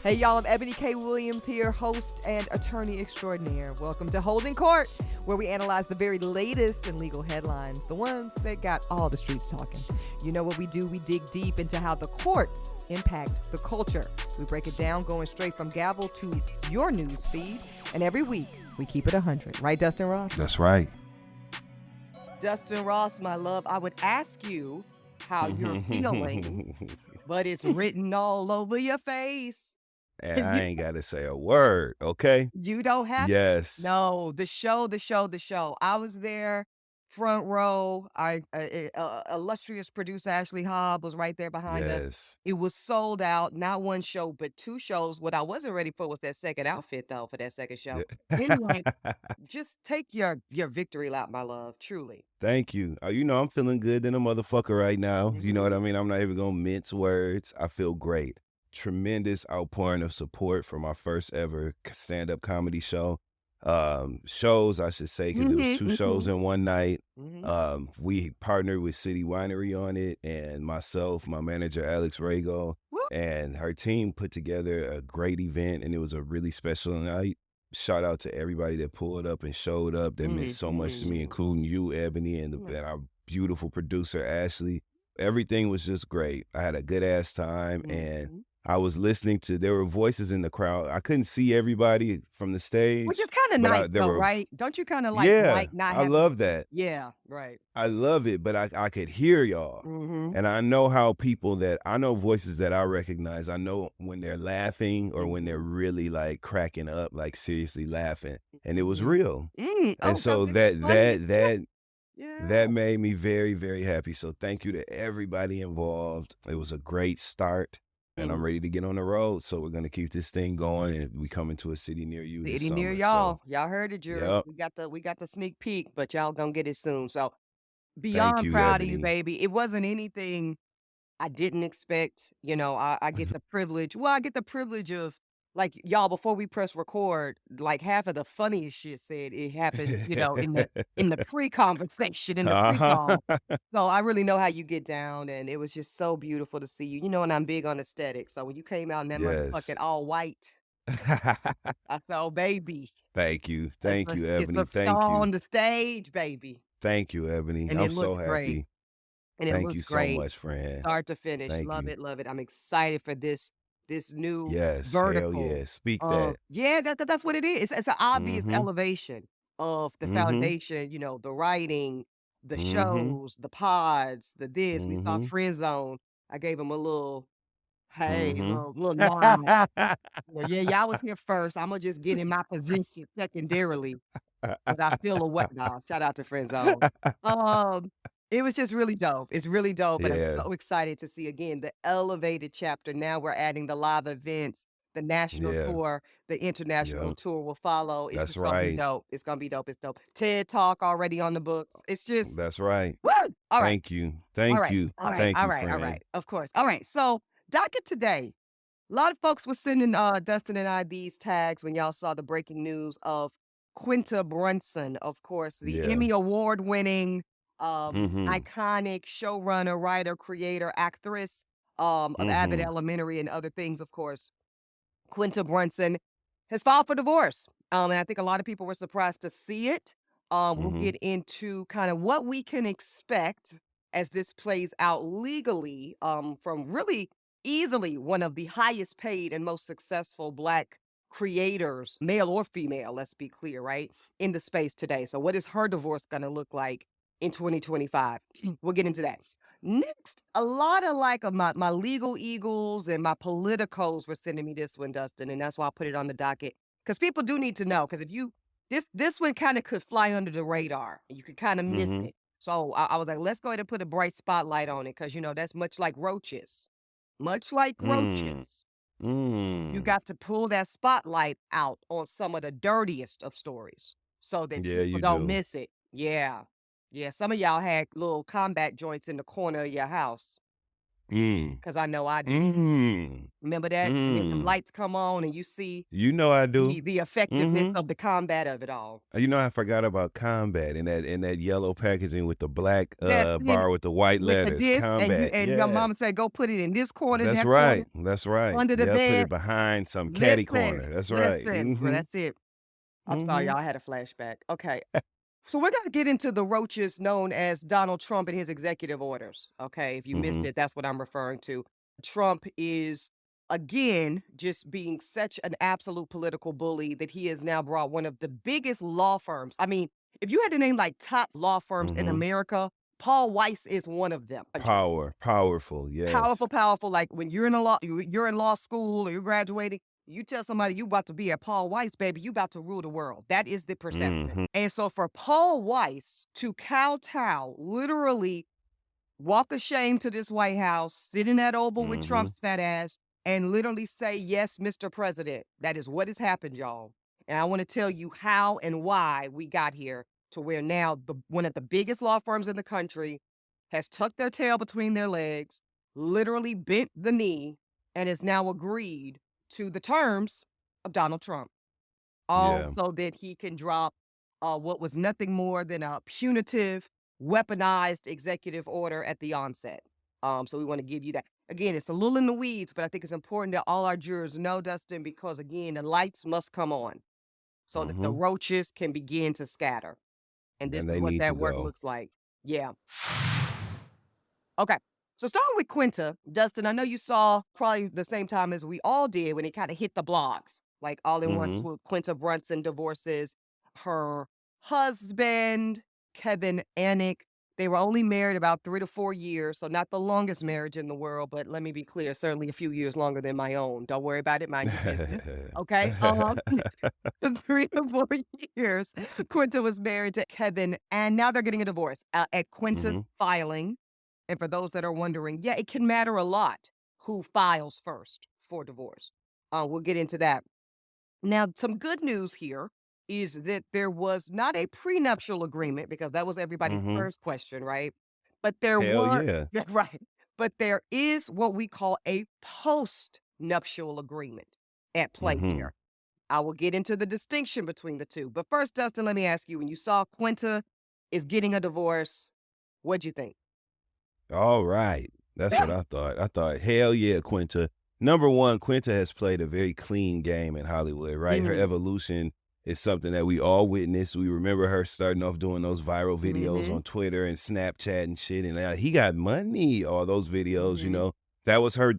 Hey, y'all, I'm Ebony K. Williams here, host and attorney extraordinaire. Welcome to Holding Court, where we analyze the very latest in legal headlines, the ones that got all the streets talking. You know what we do? We dig deep into how the courts impact the culture. We break it down, going straight from gavel to your news feed. And every week, we keep it 100. Right, Dustin Ross? That's right. Dustin Ross, my love, I would ask you how you're feeling, but it's written all over your face. And I ain't got to say a word, okay? You don't have Yes. No, the show. I was there, front row. Illustrious producer Ashley Hobbs was right there behind us. Yes. It was sold out, not one show, but two shows. What I wasn't ready for was that second outfit, though, for that second show. Anyway, just take your victory lap, my love, truly. Thank you. I'm feeling good than a motherfucker right now. You know what I mean? I'm not even going to mince words. I feel great. Tremendous outpouring of support for my first ever stand-up comedy show. Shows, I should say, because it was two shows in one night. We partnered with City Winery on it, and myself, my manager, Alex Rago, and her team put together a great event, and it was a really special night. Shout out to everybody that pulled up and showed up. That meant so much to me, including you, Ebony, and our beautiful producer, Ashley. Everything was just great. I had a good-ass time, and I was listening to, there were voices in the crowd. I couldn't see everybody from the stage. Which is kind of nice, though, right? Don't you kind of like not I having love that. Yeah, right. I love it, but I could hear y'all. And I know how I know voices that I recognize. I know when they're laughing or when they're really like cracking up, like seriously laughing. And it was real. And so that made me very, very happy. So thank you to everybody involved. It was a great start. And I'm ready to get on the road. So we're going to keep this thing going, and we coming to a city near you this summer. Near y'all. Y'all heard it, jury. Yep. We got the sneak peek, but y'all gonna get it soon. So beyond proud of you, baby. It wasn't anything I didn't expect. I get the privilege. Well, I get the privilege of, like, y'all, before we press record, like half of the funniest shit said it happened, in the pre-conversation, in the pre-call. So I really know how you get down, and it was just so beautiful to see you. And I'm big on aesthetics. So when you came out in that motherfucking all white, I said, oh, baby. Thank you. Thank you, Ebony. It's a star on the stage, baby. Thank you, Ebony. And I'm so happy. Great. And Thank you so much, friend. Start to finish. Thank Love you. it, love it. I'm excited for this new Hell vertical. yeah. Speak that. Yeah, that's what it is. It's an obvious elevation of the foundation, the writing, the shows, the pods, the this. We saw Friend Zone. I gave him a little, hey, little nod. Y'all was here first. I'm going to just get in my position secondarily. But I feel a what now. Shout out to Friend Zone. It was just really dope. It's really dope. And I'm so excited to see, again, the elevated chapter. Now we're adding the live events, the national tour, the international tour will follow. It's just gonna be dope. It's gonna be dope. It's dope. TED Talk already on the books. It's just That's right. woo! All right. Thank you. Thank you. Thank you, friend. All right. Of course. All right. So docket today. A lot of folks were sending Dustin and I these tags when y'all saw the breaking news of Quinta Brunson, of course, the Emmy Award winning iconic showrunner, writer, creator, actress of Abbott Elementary and other things, of course. Quinta Brunson has filed for divorce. And I think a lot of people were surprised to see it. We'll get into kind of what we can expect as this plays out legally from really easily one of the highest paid and most successful Black creators, male or female, let's be clear, right, in the space today. So what is her divorce going to look like in 2025? We'll get into that. Next, a lot of my legal eagles and my politicos were sending me this one, Dustin, and that's why I put it on the docket, because people do need to know, because if you, this one kind of could fly under the radar, and you could kind of miss it. So I was like, let's go ahead and put a bright spotlight on it, because, that's much like roaches. Much like roaches. You got to pull that spotlight out on some of the dirtiest of stories so that people don't miss it. Yeah. Some of y'all had little combat joints in the corner of your house. Mm. 'Cause I know I do. Mm. Remember that? And then them Mm. lights come on and you see You know I do. the effectiveness Mhm. of the combat of it all. You know, I forgot about combat in that yellow packaging with the black, That's it, bar with the white with the letters, disc, combat, and your yeah. mama said, "Go put it in this corner, That's that corner, right, that's right. under the Yeah, put bed." it behind some catty Listen, corner, that's right. listen, well, Mhm, that's it. I'm sorry, mhm. y'all, I had a flashback. Okay. So we're gonna get into the roaches known as Donald Trump and his executive orders. Okay, if you missed Mhm, it, that's what I'm referring to. Trump is again just being such an absolute political bully that he has now brought one of the biggest law firms. I mean, if you had to name like top law firms in mhm. America, Paul Weiss is one of them. Country. Powerful, Powerful, yes. powerful. Like when you're in law school or you're graduating, you tell somebody you about to be at Paul Weiss, baby, you about to rule the world. That is the perception. Mhm, And so for Paul Weiss to kowtow, literally walk ashamed to this White House, sit in that Oval with mhm. Trump's fat ass, and literally say, "Yes, Mr. President." That is what has happened, y'all. And I want to tell you how and why we got here to where now one of the biggest law firms in the country has tucked their tail between their legs, literally bent the knee, and has now agreed to the terms of Donald Trump, all Yeah, so that he can drop what was nothing more than a punitive, weaponized executive order at the onset. So we want to give you that. Again, it's a little in the weeds, but I think it's important that all our jurors know, Dustin, because again, the lights must come on so that the mhm. roaches can begin to scatter. And this And is they what need to that work go. looks like. Yeah. Okay. So starting with Quinta, Dustin, I know you saw probably the same time as we all did when it kind of hit the blogs, like all in one Mhm. swoop. Quinta Brunson divorces her husband, Kevin Anick. They were only married about 3 to 4 years, so not the longest marriage in the world, but let me be clear, certainly a few years longer than my own. Don't worry about it, mind your business. Okay. 3 to 4 years. Quinta was married to Kevin, and now they're getting a divorce at Quinta's Mhm. filing. And for those that are wondering, yeah, it can matter a lot who files first for divorce. We'll get into that. Now, some good news here is that there was not a prenuptial agreement because that was everybody's Mhm. first question, right? But there Hell were, yeah. yeah, right. But there is what we call a post-nuptial agreement at play Mhm. here. I will get into the distinction between the two. But first, Dustin, let me ask you, when you saw Quinta is getting a divorce, what'd you think? Alright. That's what I thought. I thought, "Hell yeah, Quinta." Number 1, Quinta has played a very clean game in Hollywood, right? Her Mhm. evolution is something that we all witnessed. We remember her starting off doing those viral videos Mhm. on Twitter and Snapchat and shit, and, he got money, all those videos, you Mhm. know? That was her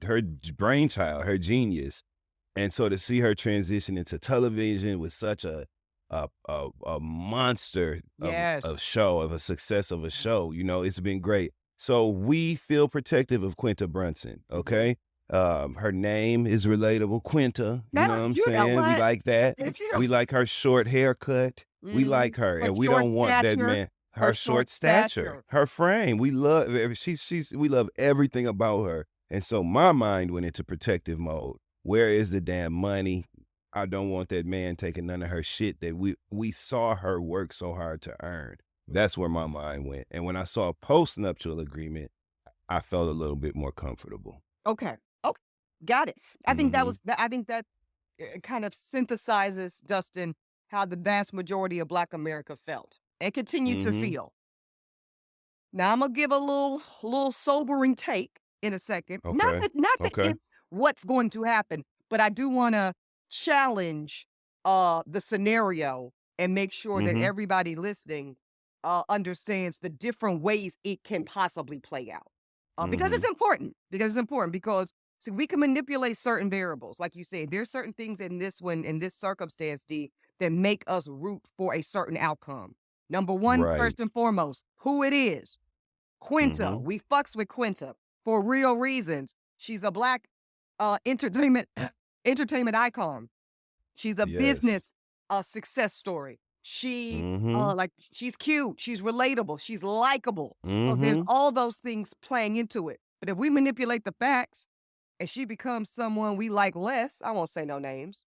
brainchild, her genius. And so to see her transition into television with such a monster of a Yes. show, of a success of a show, you know, it's been great. So we feel protective of Quinta Brunson, Mhm. okay? Her name is relatable, Quinta, you Now, know what I'm you know saying? We what? like that. If you We like her short haircut. We like Mhm. her, Her and we short don't want that stature, man her her short short stature, stature. her frame. We love she's we love everything about her. And so my mind went into protective mode. Where is the damn money? I don't want that man taking none of her shit that we saw her work so hard to earn. That's where my mind went. And when I saw a post-nuptial agreement, I felt a little bit more comfortable. Okay. Okay. Got it. Mhm. I think that kind of synthesizes, Dustin, how the vast majority of Black America felt and continue to Mhm. feel. Now I'm gonna give a little sobering take in a second. Okay. Not that Okay. it's what's going to happen, but I do want to challenge the scenario and make sure that Mhm. everybody listening understands the different ways it can possibly play out. Because it's Mhm. important. Because it's important because see we can manipulate certain variables. Like you said, there's certain things in this circumstance, D, that make us root for a certain outcome. Number one, Right. first and foremost, who it is. Quinta, Mhm. we fucks with Quinta for real reasons. She's a Black entertainment entertainment icon. She's a Yes. business success story. She Mhm. like she's cute, she's relatable, she's likable. So there's Mhm. all those things playing into it. But if we manipulate the facts and she becomes someone we like less, I won't say no names,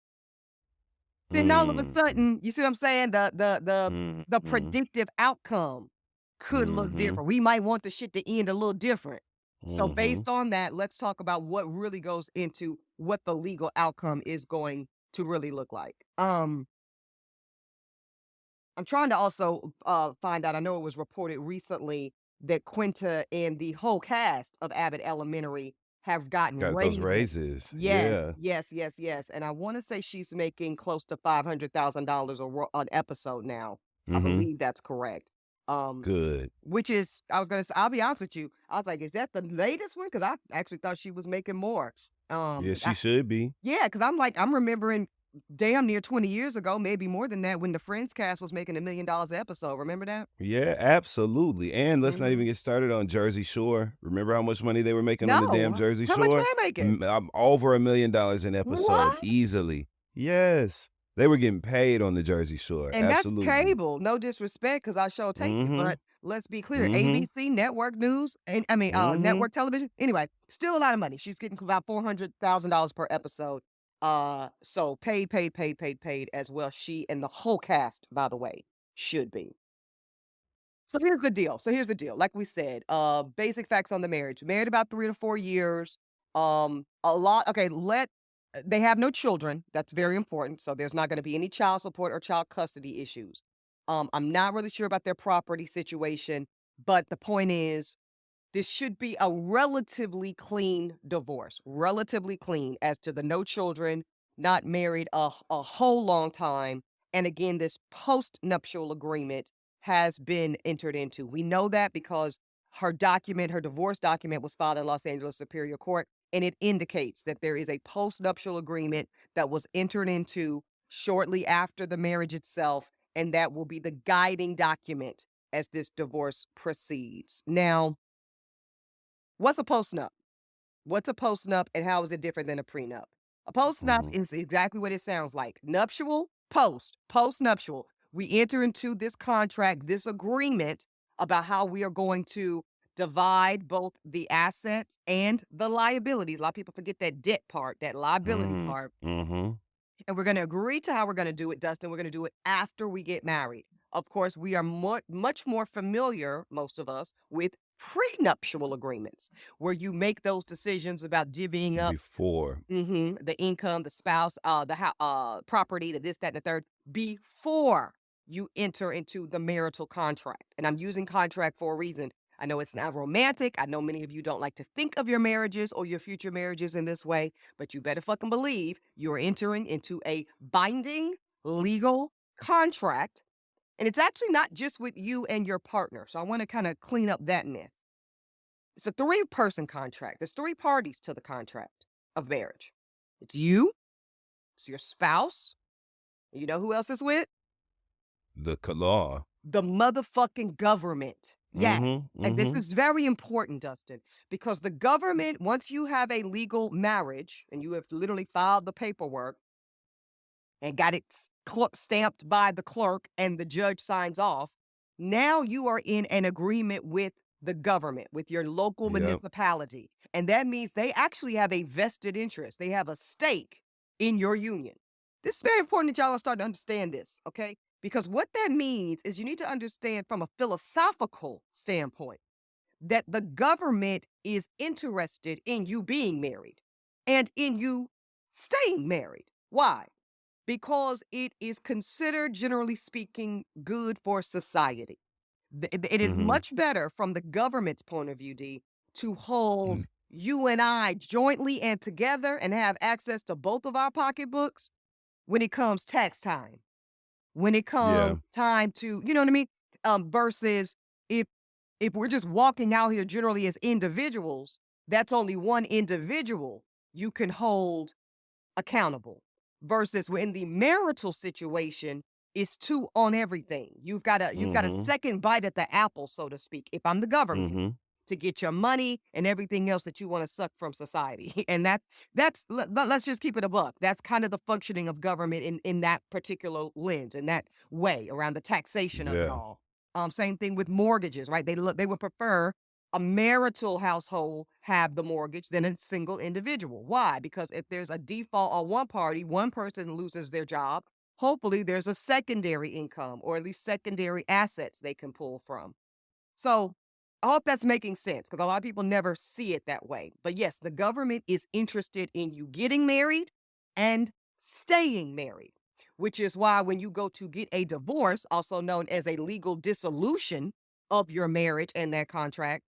then all of a Mhm. sudden, you see what I'm saying? The Mhm. predictive outcome could look Mhm. different. We might want the shit to end a little different. So Mhm. based on that, let's talk about what really goes into what the legal outcome is going to really look like. I'm trying to also find out. I know it was reported recently that Quinta and the whole cast of Abbott Elementary have gotten Got those raises. raises. Yes, Yeah. yes, yes, yes. And I want to say she's making close to $500,000 an episode now. I Mhm. believe that's correct. Um, Good. which is, I was gonna say, I'll be honest with you. I was like, is that the latest one? Because I actually thought she was making more. Yeah, she should be. Yeah, because I'm remembering damn near 20 years ago, maybe more than that, when the Friends cast was making $1 million a episode. Remember that? Yeah, absolutely, and let's not even Mhm. get started on Jersey Shore. Remember how much money they were making on the damn No. Jersey How much Shore? they making? Over $1 million an episode, What? easily. Yes. They were getting paid on the Jersey Shore, And that's absolutely. cable. No disrespect, because I sure take it. Mhm. But let's be clear, Mhm. ABC, network news, and I mean, Mhm. network television. Anyway, still a lot of money. She's getting about $400,000 per episode. So paid, paid, paid, paid, paid as well. She and the whole cast, by the way, should be. So here's the deal. Like we said, basic facts on the marriage. Married about 3 to 4 years. A lot okay, they have no children. That's very important. So there's not going to be any child support or child custody issues. I'm not really sure about their property situation, but the point is this should be a relatively clean divorce, relatively clean as to the no children, not married a whole long time. And again, this post-nuptial agreement has been entered into. We know that because her divorce document was filed in Los Angeles Superior Court, and it indicates that there is a post-nuptial agreement that was entered into shortly after the marriage itself, and that will be the guiding document as this divorce proceeds. Now, what's a post-nup? What's a post-nup and how is it different than a prenup? A post-nup Mhm. is exactly what it sounds like. Nuptial, post-nuptial. We enter into this contract, this agreement about how we are going to divide both the assets and the liabilities. A lot of people forget that debt part, that liability Mm. part. Mhm. And we're going to agree to how we're going to do it, Dustin. We're going to do it after we get married. Of course, we are much more familiar, most of us, with prenuptial agreements, where you make those decisions about divvying up Before. the income, the spouse, property, the this, that, and the third, before you enter into the marital contract. And I'm using contract for a reason. I know it's not romantic. I know many of you don't like to think of your marriages or your future marriages in this way, but you better fucking believe you're entering into a binding legal contract. And it's actually not just with you and your partner. So I want to kind of clean up that myth. It's a three-person contract. There's three parties to the contract of marriage. It's you, it's your spouse. You know who else is with? The law. The motherfucking government. Yes. Mhm. And this Mhm. is very important, Dustin, because the government, once you have a legal marriage and you have literally filed the paperwork and got it stamped by the clerk and the judge signs off, now you are in an agreement with the government, with your local Yep. municipality. And that means they actually have a vested interest. They have a stake in your union. This is very important that y'all start to understand this, okay? Because what that means is you need to understand from a philosophical standpoint that the government is interested in you being married and in you staying married. Why? Because it is considered, generally speaking, good for society. It is Mhm. much better from the government's point of view, D, to hold you and I jointly and together and have access to both of our pocketbooks when it comes tax time, when it Yeah. comes time to, you know what I mean? Versus if if we're just walking out here generally as individuals, that's only one individual you can hold accountable versus when the marital situation is two on everything. You've got a Mhm. second bite at the apple, so to speak, if I'm the government, Mhm. to get your money and everything else that you want to suck from society. And let's just keep it a buck. That's kind of the functioning of government in that particular lens, in that way around the taxation of it Yeah. all. Same thing with mortgages, right? They would prefer a marital household have the mortgage than a single individual. Why? Because if there's a default on one party, one person loses their job. Hopefully, there's a secondary income or at least secondary assets they can pull from. So I hope that's making sense because a lot of people never see it that way. But yes, the government is interested in you getting married and staying married, which is why when you go to get a divorce, also known as a legal dissolution of your marriage and that contract,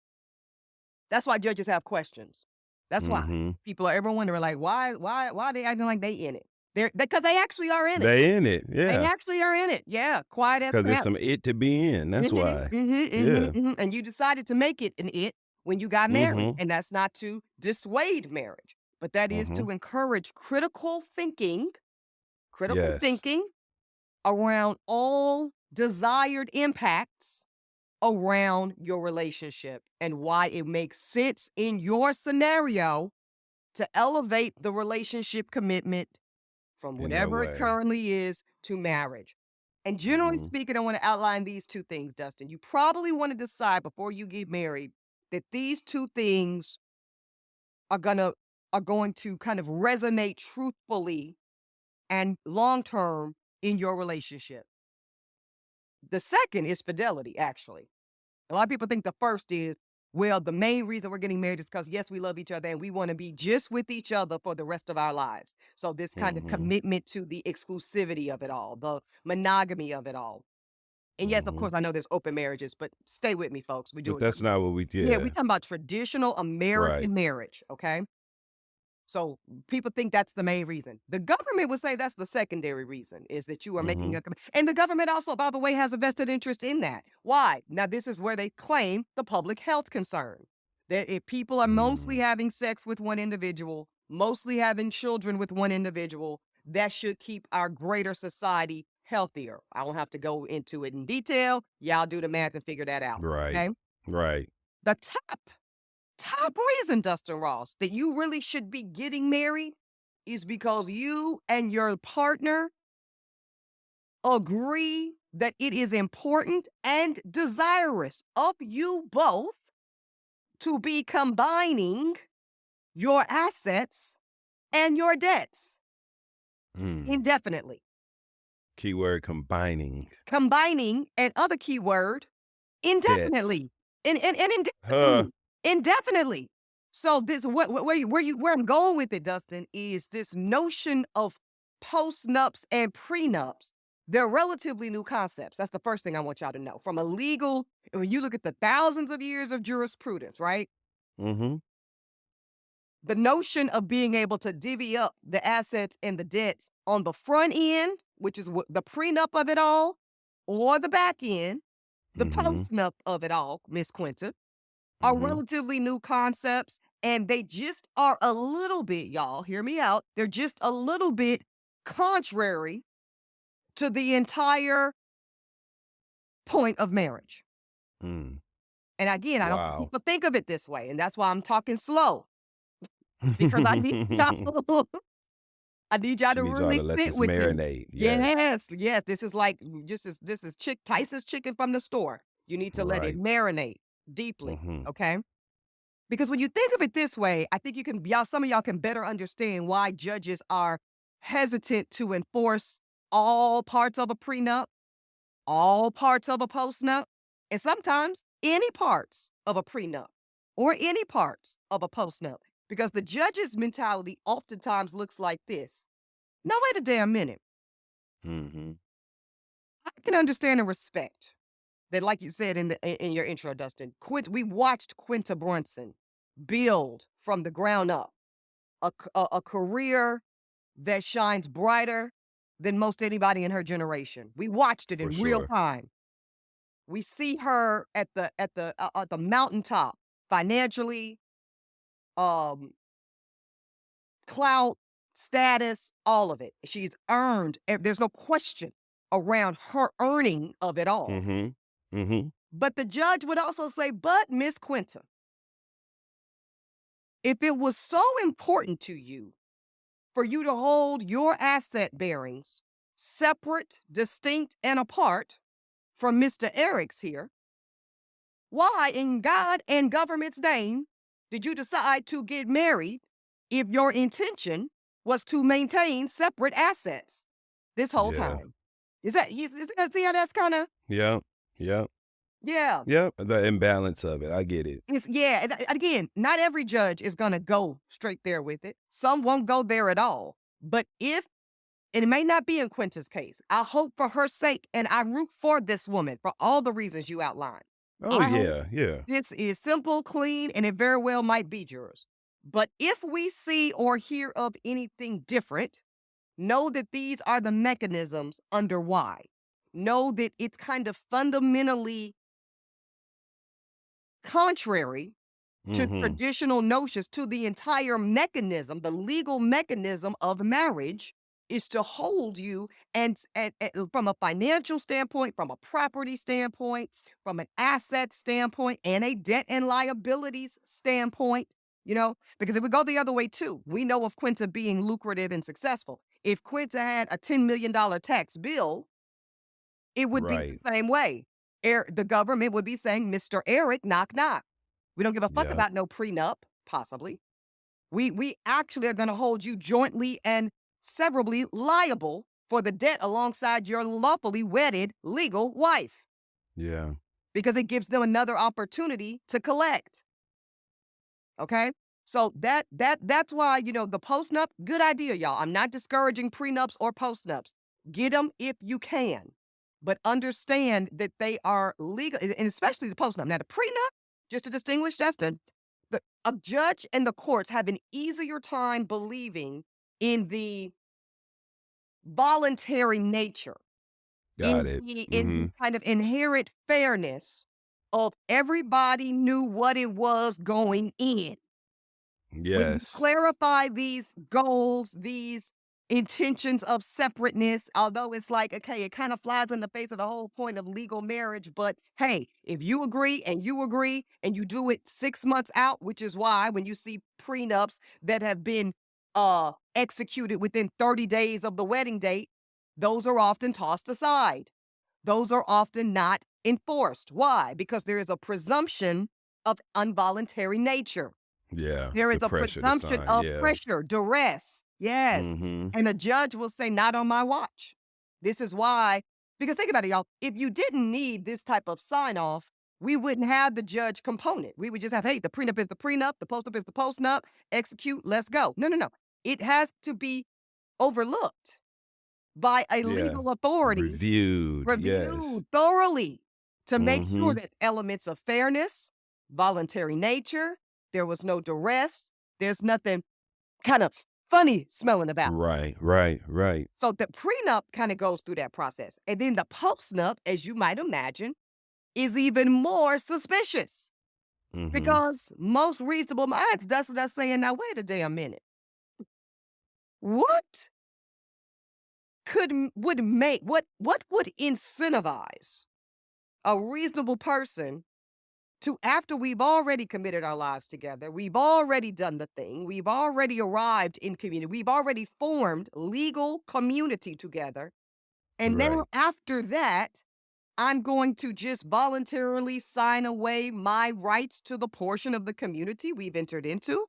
that's why judges have questions. That's why Mhm. people are ever wondering, like, why are they acting like they in it? They're because they actually are in it. They in it, They yeah, actually are in it. Yeah, quiet as 'cause there's kept. some it to be in, that's Mhm, why. mhm, mhm, Yeah. mhm, and you decided to make it an it when you got married, Mhm. and that's not to dissuade marriage, but that is Mhm. to encourage critical Yes. thinking around all desired impacts around your relationship and why it makes sense in your scenario to elevate the relationship commitment from In that whatever it way. currently is to marriage. And generally Mhm. speaking, I want to outline these two things, Dustin. You probably want to decide before you get married that these two things are gonna are going to kind of resonate truthfully and long term in your relationship. The second is fidelity, actually. A lot of people think the first is, well, the main reason we're getting married is because, yes, we love each other and we want to be just with each other for the rest of our lives. So, this kind of Mhm. commitment to the exclusivity of it all, the monogamy of it all. And yes, of Mhm. course, I know there's open marriages, but stay with me, folks. We're But doing, that's not what we yeah, we're yeah. talking about traditional Right. American marriage. Okay. So people think that's the main reason. The government would say that's the secondary reason is that you are making Mhm. a and the government also, by the way, has a vested interest in that. Why? Now, this is where they claim the public health concern. That if people are mostly Mm. having sex with one individual, mostly having children with one individual, that should keep our greater society healthier. I don't have to go into it in detail. Y'all do the math and figure that out. Right. Okay. Right. The top reason, Dustin Ross, that you really should be getting married is because you and your partner agree that it is important and desirous of you both to be combining your assets and your debts Mm. indefinitely. Keyword combining. Combining, and other keyword, Debts. indefinitely, and Huh. indefinitely. So this where I'm going with it, Dustin, is this notion of post-nups and prenups. They're relatively new concepts. That's the first thing I want y'all to know. From a legal, when you look at the thousands of years of jurisprudence, right? Mhm. The notion of being able to divvy up the assets and the debts on the front end, which is what the prenup of it all, or the back end, the Mhm. post-nup of it all, Miss Quinta, are Mhm. relatively new concepts, and they just are a little bit, y'all, hear me out. They're just a little bit contrary to the entire point of marriage. Mm. And again, I don't think Wow. people think of it this way, and that's why I'm talking slow because I need y'all. I need y'all She to needs y'all really to let sit this with me. marinate. Yes. Yes, yes. This is like this is chick Tyson's chicken from the store. You need to let it Right. marinate deeply. Mhm. Okay. Because when you think of it this way, I think you can y'all some of y'all can better understand why judges are hesitant to enforce all parts of a prenup, all parts of a postnup, and sometimes any parts of a prenup or any parts of a postnup. Because the judge's mentality oftentimes looks like this. No, wait a damn minute. Mhm. I can understand and respect that, like you said in your intro, Dustin. We watched Quinta Brunson build from the ground up a career that shines brighter than most anybody in her generation. We watched it For in real sure. time. We see her at the mountaintop financially, um, clout, status, all of it. She's earned. There's no question around her earning of it all. Mhm. Mhm. But the judge would also say, "But Miss Quinta, if it was so important to you for you to hold your asset bearings separate, distinct, and apart from Mr. Eric's here, why in God and government's name did you decide to get married if your intention was to maintain separate assets this whole Yeah. time?" Is that, see how that's kind of, Yep. Yep. Yeah. Yep, the imbalance of it, I get it. Yeah, and again, not every judge is gonna go straight there with it. Some won't go there at all. But if and it may not be in Quinta's case. I hope for her sake, and I root for this woman for all the reasons you outlined. Oh, I hope yeah, yeah. this is simple, clean, and it very well might be yours. But if we see or hear of anything different, know that these are the mechanisms under why. Know that it's kind of fundamentally contrary to Mhm. traditional notions, to the entire mechanism, the legal mechanism of marriage is to hold you and from a financial standpoint, from a property standpoint, from an asset standpoint, and a debt and liabilities standpoint, because it would go the other way too. We know of Quinta being lucrative and successful. If Quinta had a $10 million tax bill, it would be Right. the same way. The government would be saying, Mr. Eric, knock, knock. We don't give a fuck Yep. about no prenup, possibly. We actually are gonna hold you jointly and severably liable for the debt alongside your lawfully wedded legal wife Yeah. because it gives them another opportunity to collect. Okay? So that's why, the post-nup, good idea, y'all. I'm not discouraging prenups or post-nups. Get them if you can. But understand that they are legal, and especially the post-nup. Now, the prenup, just to distinguish, Justin, a judge and the courts have an easier time believing in the voluntary nature, Got in it. the Mhm. kind of inherent fairness of everybody knew what it was going in. When you Yes. clarify these goals, these intentions of separateness, although it's like, okay, it kind of flies in the face of the whole point of legal marriage. But hey, if you agree and you do it 6 months out, which is why when you see prenups that have been executed within 30 days of the wedding date, those are often tossed aside. Those are often not enforced. Why? Because there is a presumption of involuntary nature. Yeah, There the is a pressure to presumption sign, of yeah. pressure, duress. Yes. Mhm. And a judge will say, not on my watch. This is why, because think about it, y'all. If you didn't need this type of sign off, we wouldn't have the judge component. We would just have, hey, the prenup is the prenup, the post-nup is the post-nup, execute, let's go. No, no, no. It has to be overlooked by a Yeah. legal authority, Reviewed, yes. reviewed thoroughly to make sure Mhm. that elements of fairness, voluntary nature, there was no duress, there's nothing kind of funny smelling about. Right, right, right. So the prenup kind of goes through that process. And then the postnup, as you might imagine, is even more suspicious Mhm. because most reasonable minds, that's saying, now wait a damn minute. What would make what would incentivize a reasonable person to, after we've already committed our lives together, we've already done the thing, we've already arrived in community, we've already formed legal community together. And now Right. after that, I'm going to just voluntarily sign away my rights to the portion of the community we've entered into.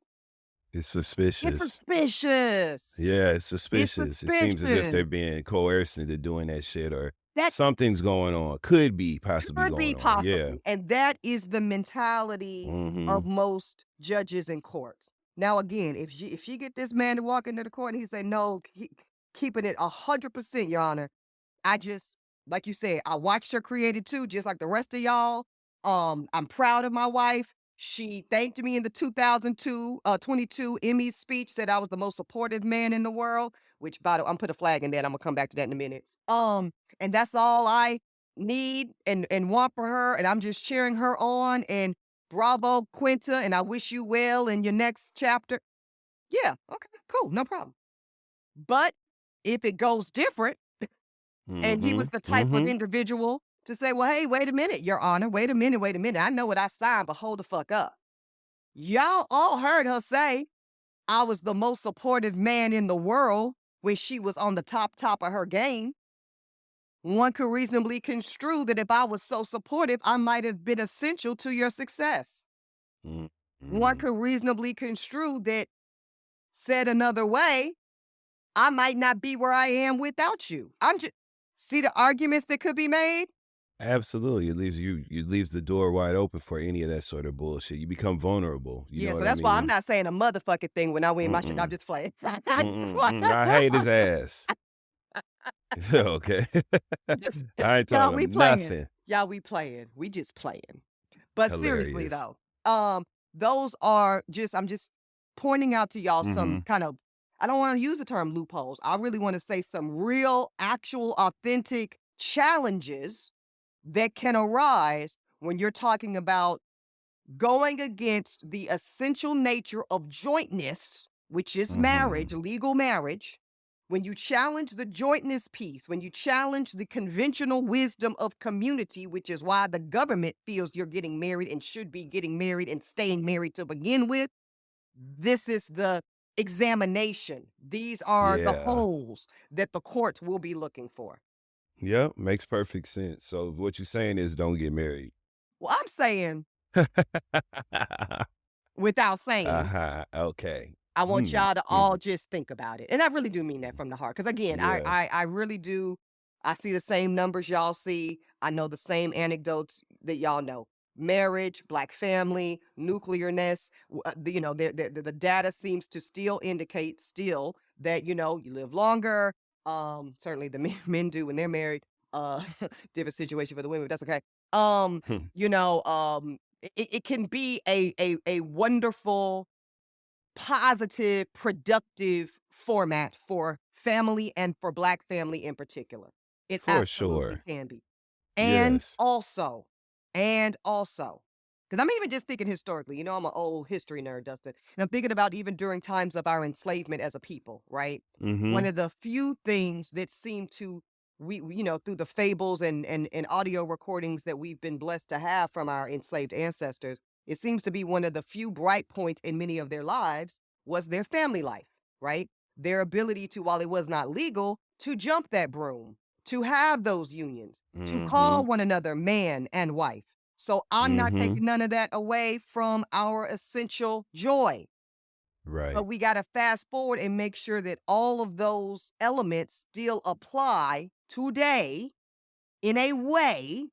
It's It's suspicious. suspicious. Yeah, it's It's suspicious. It seems as if suspicious. they're being coerced into doing that shit or That something's going on. Could be possibly could be going on. Yeah. possibly, and that is the mentality of Mhm. most judges in courts. Now, again, if she get this man to walk into the court and he say, "No, keeping it 100%, Your Honor," I just, like you said, I watched her create it too, just like the rest of y'all. I'm proud of my wife. She thanked me in the 2022 Emmy speech, said I was the most supportive man in the world. Which, by the way, I'm put a flag in that. I'm gonna come back to that in a minute. And that's all I need and want for her. And I'm just cheering her on. And bravo, Quinta. And I wish you well in your next chapter. Yeah, okay, cool, no problem. But if it goes different, and he was Mhm. the type of Mhm. individual to say, "Well, hey, wait a minute, Your Honor. Wait a minute, wait a minute. I know what I signed, but hold the fuck up." Y'all all heard her say, I was the most supportive man in the world when she was on the top of her game. One could reasonably construe that if I was so supportive, I might have been essential to your success. Mm. One Mm. could reasonably construe that, said another way, I might not be where I am without you. I'm just, see the arguments that could be made? Absolutely. It leaves the door wide open for any of that sort of bullshit. You become vulnerable. You Yeah, know so what I that's why I'm mean? not saying a motherfucking thing when I win my shit. I'm Mm-mm. just playing. I hate his ass. Okay. I ain't Y'all, telling we him playing. nothing. Y'all, we playing. We just playing. But seriously Hilarious. though, those are just I'm just pointing out to y'all some Mhm. kind of I don't want to use the term loopholes. I really want to say some real, actual, authentic challenges that can arise when you're talking about going against the essential nature of jointness, which is marriage, Mhm. legal marriage. When you challenge the jointness piece, when you challenge the conventional wisdom of community, which is why the government feels you're getting married and should be getting married and staying married to begin with, this is the examination. These are the Yeah. holes that the courts will be looking for. Yep, makes perfect sense. So what you're saying is don't get married. Well, I'm saying without saying, Uh-huh. Okay. I want Mm. y'all to all Mm. just think about it, and I really do mean that from the heart. Because again, Yeah. I really do I see the same numbers y'all see, I know the same anecdotes that y'all know. Marriage, black family, nuclearness, you know, the data seems to still indicate still that, you know, you live longer, certainly the men do when they're married, uh, different situation for the women, but that's okay. You know, it can be a wonderful positive, productive format for family and for black family in particular. It For absolutely sure. can be. And Yes. also, and also, because I'm even just thinking historically, you know, I'm an old history nerd, Dustin. And I'm thinking about even during times of our enslavement as a people, right? One Mhm. of the few things that seem to you know, through the fables and audio recordings that we've been blessed to have from our enslaved ancestors, it seems to be one of the few bright points in many of their lives was their family life, right? Their ability to, while it was not legal, to jump that broom, to have those unions, to call Mhm. one another man and wife. So I'm not Mhm. taking none of that away from our essential joy. But Right. we got to fast forward and make sure that all of those elements still apply today in a way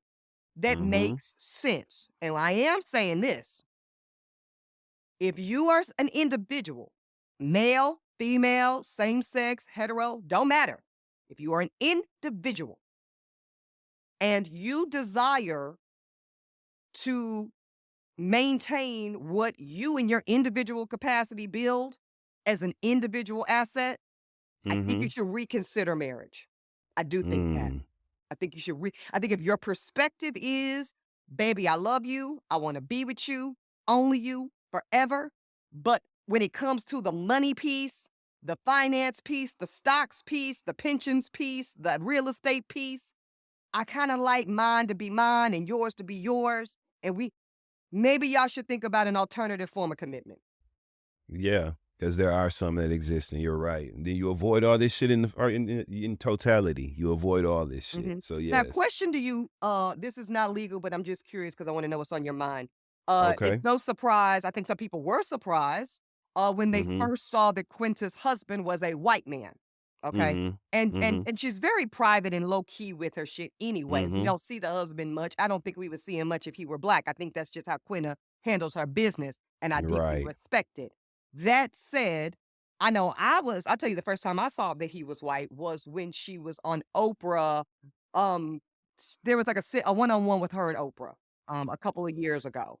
that Mhm. makes sense. And I am saying this, if you are an individual, male, female, same sex, hetero, don't matter. If you are an individual and you desire to maintain what you in your individual capacity build as an individual asset, I think you Mhm. should reconsider marriage. I do think that. Mm. I think you should I think if your perspective is, baby, I love you, I want to be with you, only you forever. But when it comes to the money piece, the finance piece, the stocks piece, the pensions piece, the real estate piece, I kind of like mine to be mine and yours to be yours. And maybe y'all should think about an alternative form of commitment. Yeah, because there are some that exist, and you're right. And then you avoid all this shit in the or in totality. You avoid all this shit. Mhm. So Now, yes. question to you, this is not legal, but I'm just curious because I want to know what's on your mind. It's Okay. no surprise. I think some people were surprised when they Mhm. first saw that Quinta's husband was a white man. Okay. Mhm. And Mhm. and she's very private and low key with her shit anyway. We Mhm. don't see the husband much. I don't think we would see him much if he were black. I think that's just how Quinta handles her business, and I deeply Right. respect it. That said, I'll tell you the first time I saw that he was white was when she was on Oprah there was like a one-on-one with her and Oprah, a couple of years ago,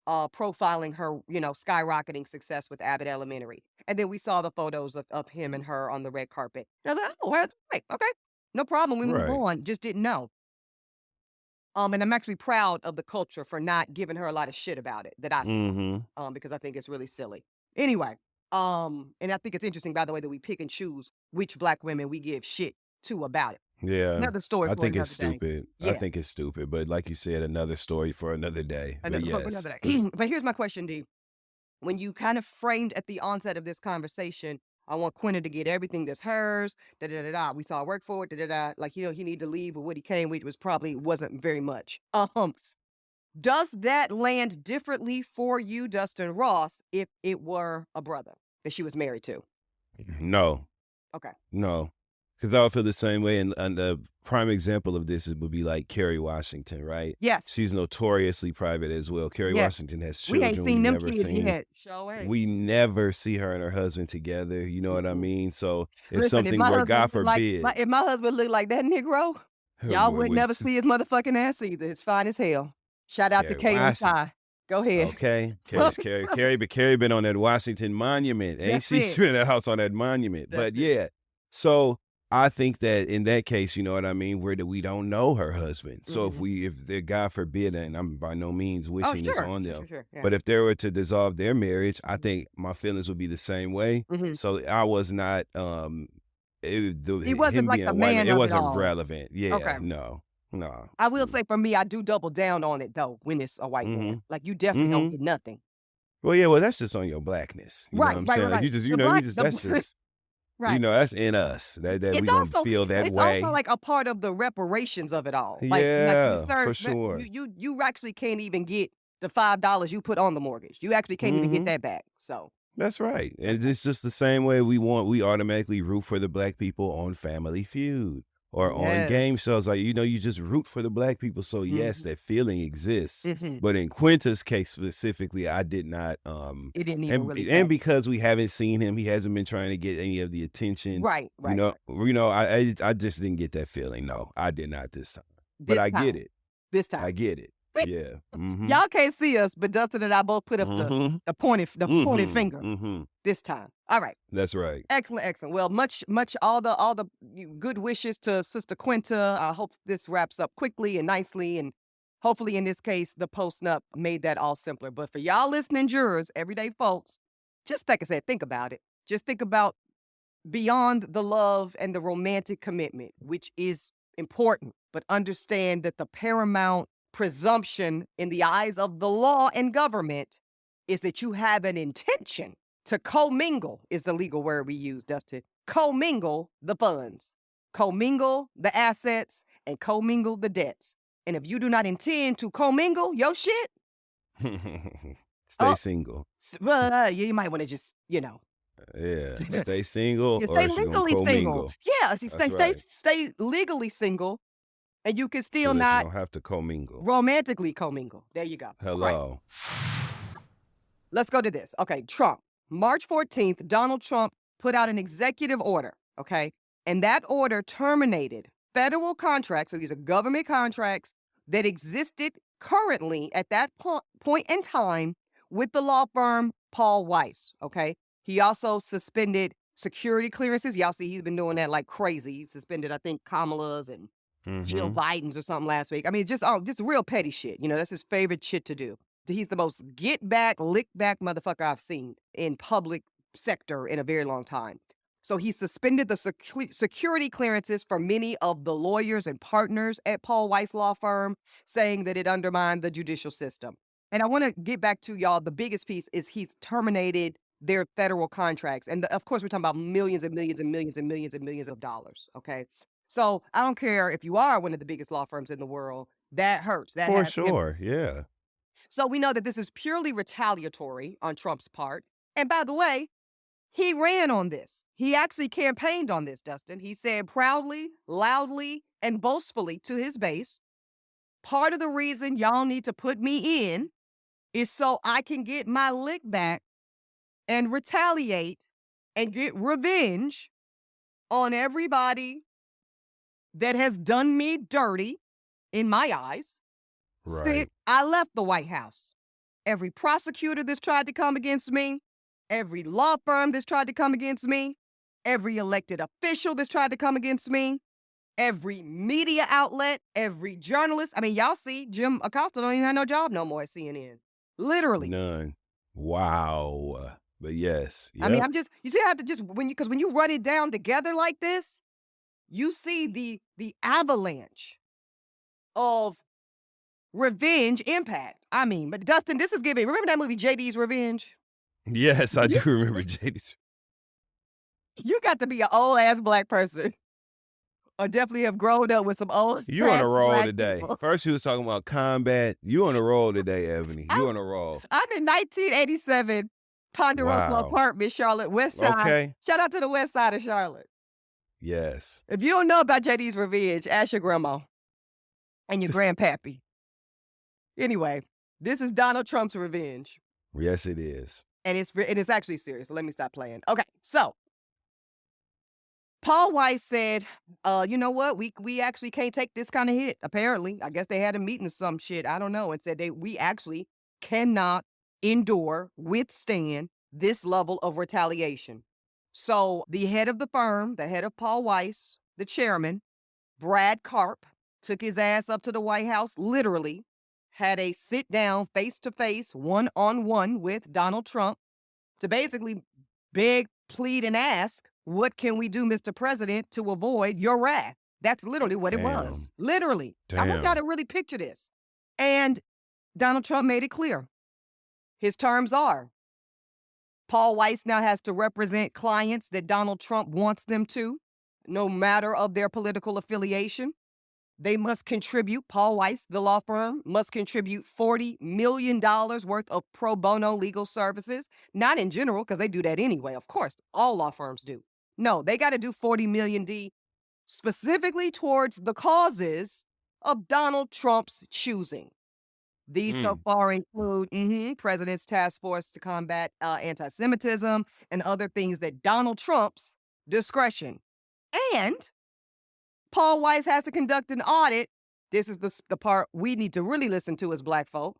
profiling her, you know, skyrocketing success with Abbott Elementary. And then we saw the photos of him and her on the red carpet. And I was like, oh, right, okay, no problem. We move Right. on. Just didn't know. And I'm actually proud of the culture for not giving her a lot of shit about it that I saw, Mhm. because I think it's really silly. Anyway, and I think it's interesting, by the way, that we pick and choose which black women we give shit to about it. Yeah. Another story I for think it's another day. stupid. I Yeah, think it's stupid, but like you said, another story for another day. But for yes. another day. But here's my question, D. When you kind of framed at the onset of this conversation, I want Quinta to get everything that's hers. Da da da da. We saw work for it. Da da da. Like he needed to leave, but what he came with was probably wasn't very much. Does that land differently for you, Dustin Ross, if it were a brother that she was married to? No. Okay. No. Because I would feel the same way, and the prime example of this would be like Kerry Washington, right? Yes, She's notoriously private as well. Kerry yes. Washington has We ain't children seen we've them never kids seen. yet. Sure ain't. We never see her and her husband together, you know what I Mm-mm. mean? So, if Listen, if something my were, husband God looked like forbid, if my husband looked like that Negro, y'all would never see his motherfucking ass either. It's fine as hell. Shout out to Kerry K and Washington. Ty. Go ahead. Okay, So Carrie been on that Washington Monument, ain't that's she? it. She been in the house on that monument, That's but it. yeah. So, I think that in that case, you know what I mean, where we don't know her husband. So Mhm. if they're, God forbid, and I'm by no means Oh, wishing this sure. on Sure, them, sure, sure. Yeah. but if they were to dissolve their marriage, I Mhm. think my feelings would be the same way. Mhm. So I was not, He wasn't him like being the a white man, man it of it wasn't all. relevant. Yeah, Okay. no, no. I will say for me, I do double down on it though when it's a white man. Mm-hmm. Like you definitely don't Mm-hmm. get nothing. Well, yeah, well, that's just on your blackness. You know what Right, I'm right, right, saying? Like right. you just, The you black just, the that's just, right. that's in us that It's we gonna also feel that it's also way. like a part of the reparations of it all. Like you Yeah, sir, for that you sure. you you actually can't even get the $5 you put on the mortgage. You actually can't even get Mhm. that back. So That's right. And okay. it's just the same way we automatically root for the black people on Family Feud or on Yes. game shows. Like, you just root for the black people. So yes, Mhm. that feeling exists. Mhm. But in Quinta's case specifically, I did not It didn't even and really and factor. because we haven't seen him, he hasn't been trying to get any of the attention. Right, right, right. I just didn't get that feeling. No, I did not this time. But This I get time. it. This I time. get it. Yeah. Mhm. Y'all can't see us, but Dustin and I both put up the Mhm. pointed Mhm. finger Mhm. this time. All right. That's right. Excellent, excellent. Well, much all the good wishes to Sister Quinta. I hope this wraps up quickly and nicely, and hopefully in this case, the post-nup made that all simpler. But for y'all listening jurors, everyday folks, just like I said, think about it. Just think about beyond the love and the romantic commitment, which is important, but understand that the paramount presumption in the eyes of the law and government is that you have an intention to commingle, is the legal word we use, Dustin. Commingle the funds, commingle the assets, and commingle the debts. And if you do not intend to commingle your shit, Stay oh, single. well, you might want to just, Yeah. Stay single yeah, or stay else you're gonna legally single. commingle. Yeah, see, That's stay right. legally single, and you can So still that you not don't have to commingle. romantically commingle. There you go. All right, Hello. let's go to this. Okay, Trump. March 14th, Donald Trump put out an executive order, okay? And that order terminated federal contracts, so these are government contracts that existed currently at that point in time with the law firm Paul Weiss, okay? He also suspended security clearances. Y'all see he's been doing that like crazy. He suspended, I think, Kamala's and Jill Mhm. Biden's or something last week. I mean, just real petty shit. That's his favorite shit to do. He's the most get back, lick back motherfucker I've seen in public sector in a very long time. So he suspended the security clearances for many of the lawyers and partners at Paul Weiss law firm, saying that it undermined the judicial system. And I want to get back to y'all. The biggest piece is he's terminated their federal contracts. And of course, we're talking about millions and millions and millions and millions and millions of dollars. Okay. So I don't care if you are one of the biggest law firms in the world, that hurts. That For has sure. impact. Yeah. So we know that this is purely retaliatory on Trump's part. And by the way, he ran on this. He actually campaigned on this, Dustin. He said proudly, loudly, and boastfully to his base, part of the reason y'all need to put me in is so I can get my lick back and retaliate and get revenge on everybody that has done me dirty in my eyes since Right. I left the White House. Every prosecutor that's tried to come against me, every law firm that's tried to come against me, every elected official that's tried to come against me, every media outlet, every journalist. I mean, y'all see Jim Acosta don't even have no job no more at CNN. Literally. None. Wow. But yes. I mean, Yep. you see how to just because when you run it down together like this, you see the avalanche of revenge impact. I mean, but Dustin, this is giving. Remember that movie JD's Revenge? Yes, I You do remember JD's. you got to be an old ass black person, or definitely have grown up with some old You on a sassy roll black today. people. First you was talking about combat. You on a roll today, Ebony. I'm You on a roll. I'm in 1987 Ponderosa Wow. apartment, Charlotte, West Side. Okay. Shout out to the West Side of Charlotte. Yes. If you don't know about JD's revenge, ask your grandma and your grandpappy. Anyway, this is Donald Trump's revenge, Yes, it is. and it's actually serious. So let me stop playing. Okay, so Paul Weiss said, "You know what? We actually can't take this kind of hit. Apparently, I guess they had a meeting or some shit. I don't know, and said we actually cannot endure, withstand this level of retaliation." So the head of the firm, the head of Paul Weiss, the chairman, Brad Karp, took his ass up to the White House. Literally, had a sit down, face to face, one on one with Donald Trump to basically beg, plead, and ask, what can we do, Mr. President, to avoid your wrath? That's literally what it was. Damn. Literally. I want y'all Damn. to really picture this. And Donald Trump made it clear. His terms are Paul Weiss now has to represent clients that Donald Trump wants them to, no matter of their political affiliation. They must contribute, Paul Weiss, the law firm, must contribute $40 million worth of pro bono legal services. Not in general, because they do that anyway. Of course, all law firms do. No, they got to do 40 million D specifically towards the causes of Donald Trump's choosing. These so Mm. far include President's Task Force to combat anti-Semitism and other things that Donald Trump's discretion. And Paul Weiss has to conduct an audit. This is the part we need to really listen to as Black folk.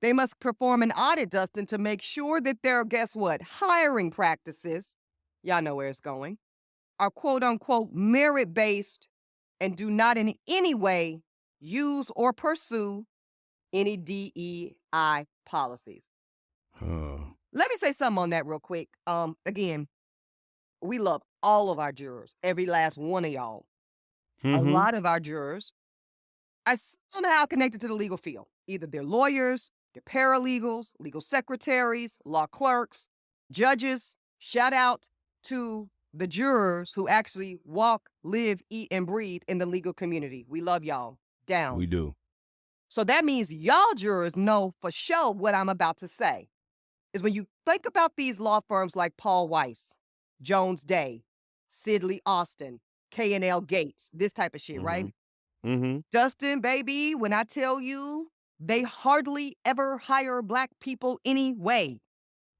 They must perform an audit, Dustin, to make sure that their, guess what, hiring practices, y'all know where it's going, are quote unquote merit based and do not in any way use or pursue any DEI policies. Huh. Let me say something on that real quick. Again, we love all of our jurors, every last one of y'all. A Mm-hmm. lot of our jurors are somehow connected to the legal field. Either they're lawyers, they're paralegals, legal secretaries, law clerks, judges. Shout out to the jurors who actually walk, live, eat, and breathe in the legal community. We love y'all. We Down. do. So that means y'all jurors know for sure what I'm about to say. Is when you think about these law firms like Paul Weiss, Jones Day, Sidley Austin, K&L Gates, this type of shit, right? Mm-hmm. Mm-hmm. Dustin, baby, when I tell you they hardly ever hire Black people anyway,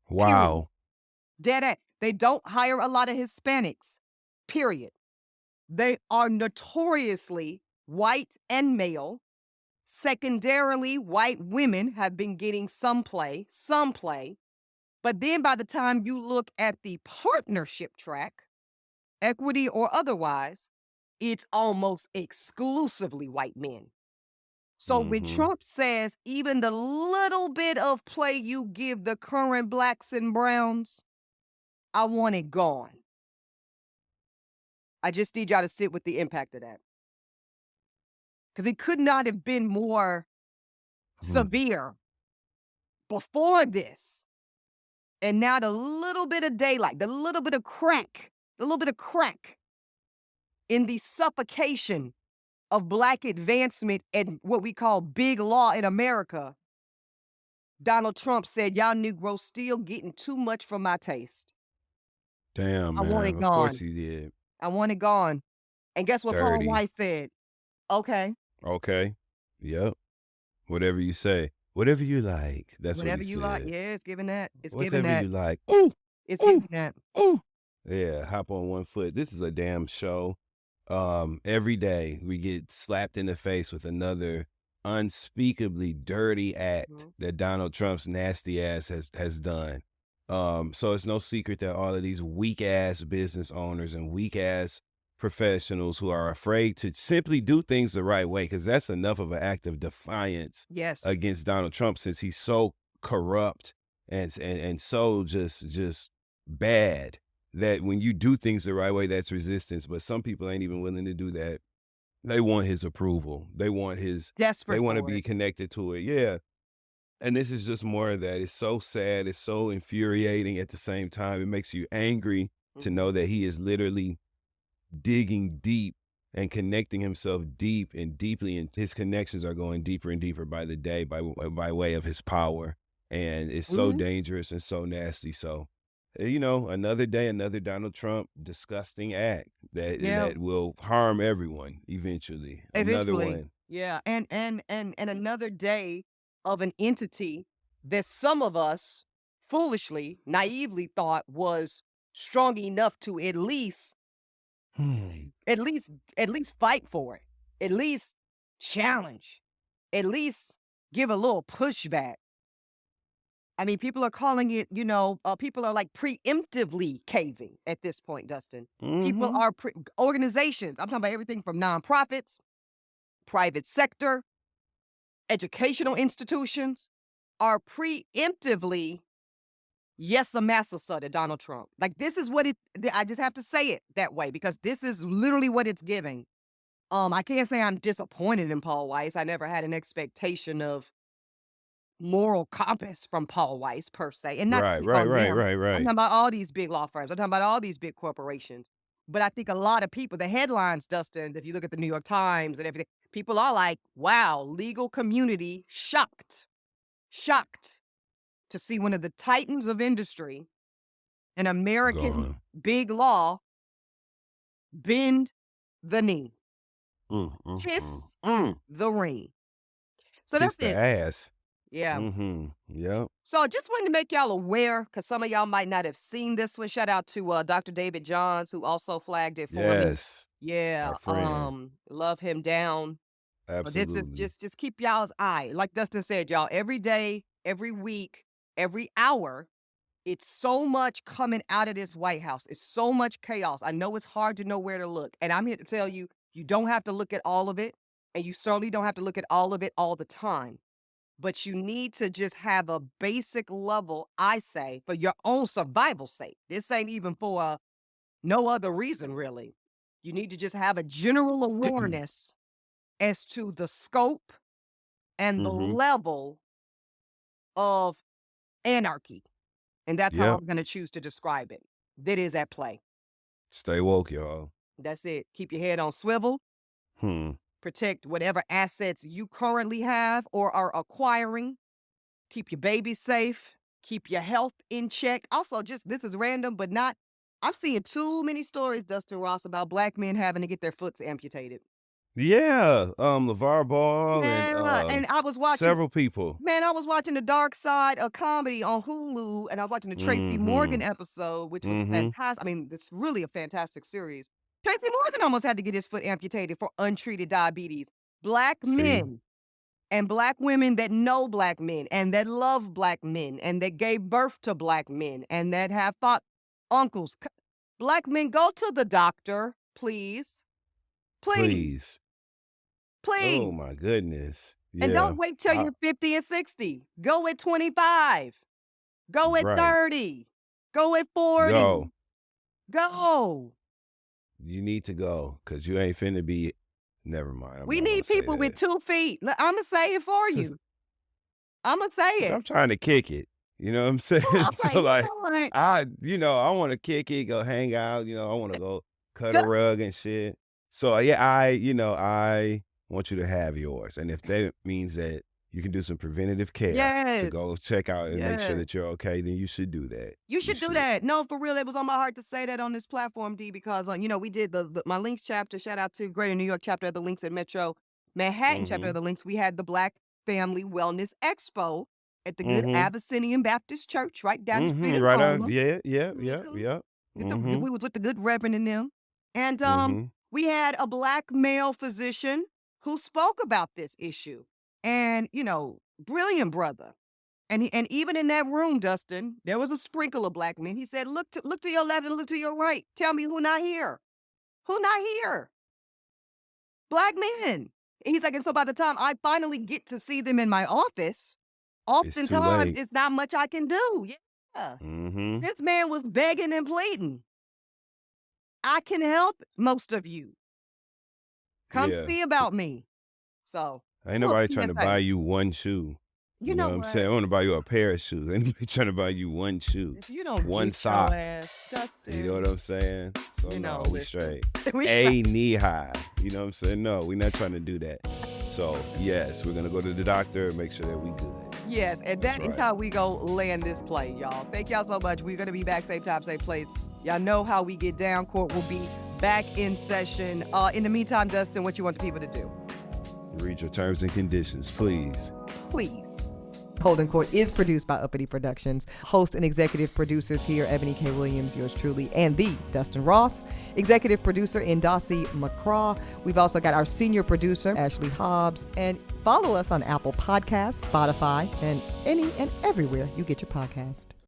period. Wow. Dead at. They don't hire a lot of Hispanics, period. They are notoriously white and male. Secondarily, white women have been getting some play, some play. But then by the time you look at the partnership track, equity or otherwise, it's almost exclusively white men. So when Mm-hmm. Trump says even the little bit of play you give the current blacks and browns, I want it gone. I just need y'all to sit with the impact of that. Because it could not have been more Hmm. severe before this. And now the little bit of daylight, the little bit of crack in the suffocation of Black advancement and what we call big law in America. Donald Trump said, y'all Negroes still getting too much for my taste. Damn, I want man. it Of course gone. he did. I want it gone. And guess what Paul Dirty. Weiss said? Okay, Okay. Yep. Whatever you say. Whatever you like. That's what he whatever you like. said. Yeah, it's giving that. It's giving Whatever you that. like. Ooh. It's Ooh. giving that. Ooh. Yeah, hop on one foot. This is a damn show. Every day we get slapped in the face with another unspeakably dirty act Mhm. that Donald Trump's nasty ass has done. So it's no secret that all of these weak ass business owners and weak ass professionals who are afraid to simply do things the right way, because that's enough of an act of defiance Yes. against Donald Trump, since he's so corrupt and so just bad, that when you do things the right way, that's resistance. But some people ain't even willing to do that. They want his approval. They Desperate want to for be it. connected to it. Yeah. And this is just more of that. It's so sad. It's so infuriating at the same time. It makes you angry to Mhm. know that he is literally digging deep and connecting himself deep and deeply, and his connections are going deeper and deeper by the day by way of his power. And it's so Mhm. dangerous and so nasty. So, you know, another day, another Donald Trump disgusting act. Yeah. that will harm everyone eventually. Another Eventually. one. Yeah. And another day of an entity that some of us foolishly, naively thought was strong enough to Hmm. at least at least fight for it, at least challenge, at least give a little pushback. I mean, people are calling it, people are like preemptively caving at this point, Dustin. People Mhm. are organizations. I'm talking about everything from nonprofits, private sector, educational institutions are preemptively yes a massa to Donald Trump. Like this is what I just have to say it that way because this is literally what it's giving. I can't say I'm disappointed in Paul Weiss. I never had an expectation of moral compass from Paul Weiss per se, and not to Right, pick right, on right, them. right, I'm right. talking about all these big law firms. I'm talking about all these big corporations. But I think a lot of people, the headlines, Dustin, if you look at the New York Times and everything, people are like, wow, legal community shocked, shocked to see one of the titans of industry, an American Gone. big law, bend the knee, Mm. kiss the ring. So Kiss that's the it. ass. Yeah. Mhm. Yep. So I just wanted to make y'all aware because some of y'all might not have seen this one. Shout out to Dr. David Johns, who also flagged it for me. Yes. Yeah, Our friend. love him down. But this is Absolutely. just keep y'all's eye. Like Dustin said, y'all, every day, every week, every hour, it's so much coming out of this White House. It's so much chaos. I know it's hard to know where to look. And I'm here to tell you, you don't have to look at all of it. And you certainly don't have to look at all of it all the time, but you need to just have a basic level, I say, for your own survival's sake. This ain't even for no other reason, really. You need to just have a general awareness as to the scope and the Mhm. level of anarchy. And that's how Yep. I'm going to choose to describe it. That is at play. Stay woke, y'all. That's it. Keep your head on swivel, Hmm. protect whatever assets you currently have or are acquiring. Keep your baby safe, keep your health in check. Also, just this is random, but not I'm seeing too many stories, Dustin Ross, about black men having to get their foots amputated. Yeah. LeVar Ball and Yeah, and several people. I was watching The Dark Side of Comedy on Hulu, and I was watching the Tracy Morgan Mhm. episode, which was Mhm. fantastic. I mean, it's really a fantastic series. Tracy Morgan almost had to get his foot amputated for untreated diabetes. Black See? men and black women that know black men and that love black men and that gave birth to black men and that have thought uncles. Black men, go to the doctor, please. Please, Please. Oh please. my goodness. And Yeah. don't wait till I you're 50 and 60. Go at 25. Go at right. 30. Go at 40. Go. Go. You need to go because you ain't finna be never mind. I'm We not gonna need say people with that. 2 feet. I'm going to say it for you. I'm going to say 'Cause it. I'm trying to kick it. You know what I'm saying? I was like, So, you like, know what? I wanna kick it, go hang out, I wanna go cut a rug and shit. So, yeah, I want you to have yours, and if that means that you can do some preventative care to Yes. go check out and make sure Yes. that you're okay, then you should do that. You You should do should. that. No, for real, it was on my heart to say that on this platform, D, because we did my links chapter. Shout out to Greater New York chapter of the Links at Metro Manhattan chapter of Mhm. the Links. We had the Black Family Wellness Expo at the good Mhm. Abyssinian Baptist Church right down the street Mhm. in Right on. Harlem. Yeah, yeah, yeah, Mhm. yeah. Mhm. We was with the good Reverend in them, and Mhm. we had a black male physician who spoke about this issue, and brilliant brother. And even in that room, Dustin, there was a sprinkle of black men. He said, look to your left and look to your right. Tell me who not here. Who not here? Black men. And he's like, and so by the time I finally get to see them in my office, It's too oftentimes late. it's not much I can do. Yeah. Mhm. This man was begging and pleading. I can help most of you. Come Yeah. see about me. So, Ain't little nobody trying to PSA. buy you one shoe. You You know know what I'm saying? what? I wanna buy you a pair of shoes. Ain't nobody trying to buy you one shoe, If you don't one get your sock. ass, You know Dustin, what I'm saying? So, no, we listen. straight. We straight. A knee high. You know what I'm saying? No, we not trying to do that. So, yes, we're gonna go to the doctor and make sure that we good. Yes, and That's that is right. how we go land this play, y'all. Thank y'all so much. We're gonna be back, same time, same place. Y'all know how we get down. Court will be back in session. In the meantime, Dustin, what you want the people to do? Read your terms and conditions, please. Please. Holding Court is produced by Uppity Productions. Host and executive producers here, Ebony K. Williams, yours truly, and the Dustin Ross. Executive producer in Dossie, McCraw. We've also got our senior producer, Ashley Hobbs. And follow us on Apple Podcasts, Spotify, and any and everywhere you get your podcast.